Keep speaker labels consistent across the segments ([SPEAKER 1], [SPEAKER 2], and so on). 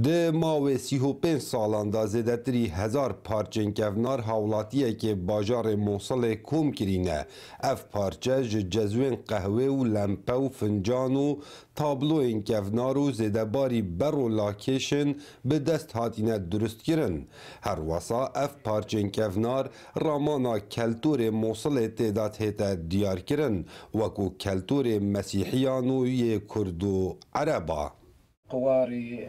[SPEAKER 1] ده ماوی 35 سالان دا زیدتری 1000 پارچین کفنار حولاتیه که باجار موصل کوم کرینه. اف پارچه جزوین قهوه و لمپه و فنجان و تابلوین کفنار و زیدباری بر و لاکیشن به دست هاتینه درست کرن. هر واسا اف پارچین کفنار رامانا کلتور موصل تعداد هیتا دیار کرن وکو کلتور مسیحیان و یه کرد و عربا.
[SPEAKER 2] قواري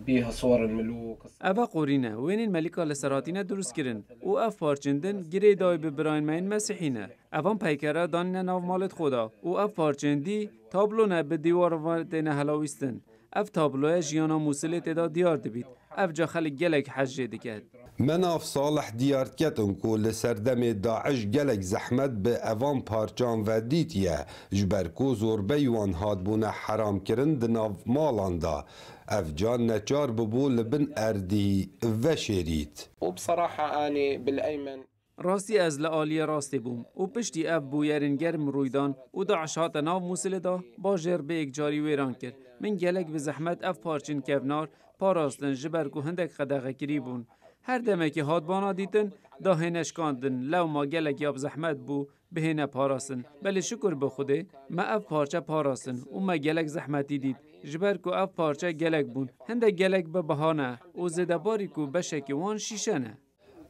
[SPEAKER 2] بيها صور الملوك.
[SPEAKER 3] اوه قورینه وینین ملیکا لسراتینه درست کرن و اف پارچندن گری دای به براین مین مسیحینه اوان پیکره دانینه ناو مالت خدا و اف پارچندی تابلونه به دیوار وردینه هلاویستن اف تابلوه جیانا موسیلی تدا دیار دبید اف جا خلی گلک حجه دکد
[SPEAKER 1] مناف صالح دیار کتن کو لسردم داعش گلک زحمت به اوان پارچان و دیتیه جبرکو زوربه وان هادبونه حرام کرن دناف مالاندا اف جان نچار ببو لبن اردی و شرید
[SPEAKER 2] وبصراحة أنا بالأيمن
[SPEAKER 3] راستی از لعالی راستی بوم و پشتی اف بویرین گرم رویدان و داعش هات ناو موسیل دا با جربه یک جاری ویران کرد من گلک به زحمت اف پارچین کفنار پاراستن جبرکو هندک خداغه کری بون هر دمه که هادبانا دیتن دا هنشکاندن لو ما گلک یاب زحمت بو به هنه پاراسن بلی شکر به خوده ما اف پارچه پاراسن و ما گلک زحمتی دید جبرکو اف پارچه گلک بون هنده گلک به بهانه و زدباری کو بشکی وان شیشنه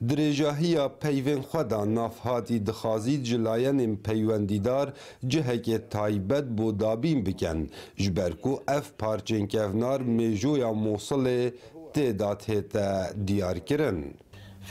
[SPEAKER 1] درجاهیا پیوین خدا نافهاتی دخازید جلاین پیوندیدار جهک تایبت بو دابین بکن جبرکو اف پارچین کفنار میجویا موصل تعداد هیتا دیار کرن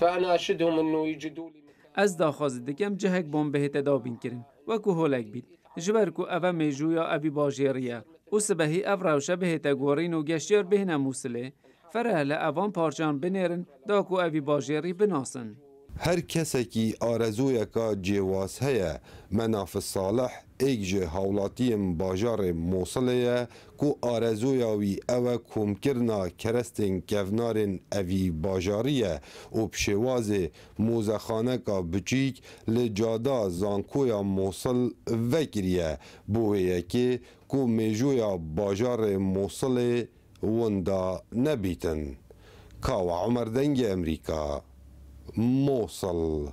[SPEAKER 2] فأنا أشدهم إنه يجدوا لي
[SPEAKER 3] از داخواز دکم جهک بوم به دابین کرن وکو هولک بید جبرکو اوه میجویا اوی باجیریه و سبهی او روشه به گورین و گشتیار به نموسله فرهل اوان پارچان بنیرن داکو اوی باجیری بناسن
[SPEAKER 1] هر کسی که آرزوی که جواز هیا مناف صالح ایک جه حولاتیم باجار موصله کو آرزوی وی او کم کرنا کرستین کفنارن اوی باجاریه و بشواز موزخانه که بچیک لجادا زانکویا موصل وکریه بویه که کو میجویا باجار موصله وندا نبیتن کاو عمر دنگ امریکا موصل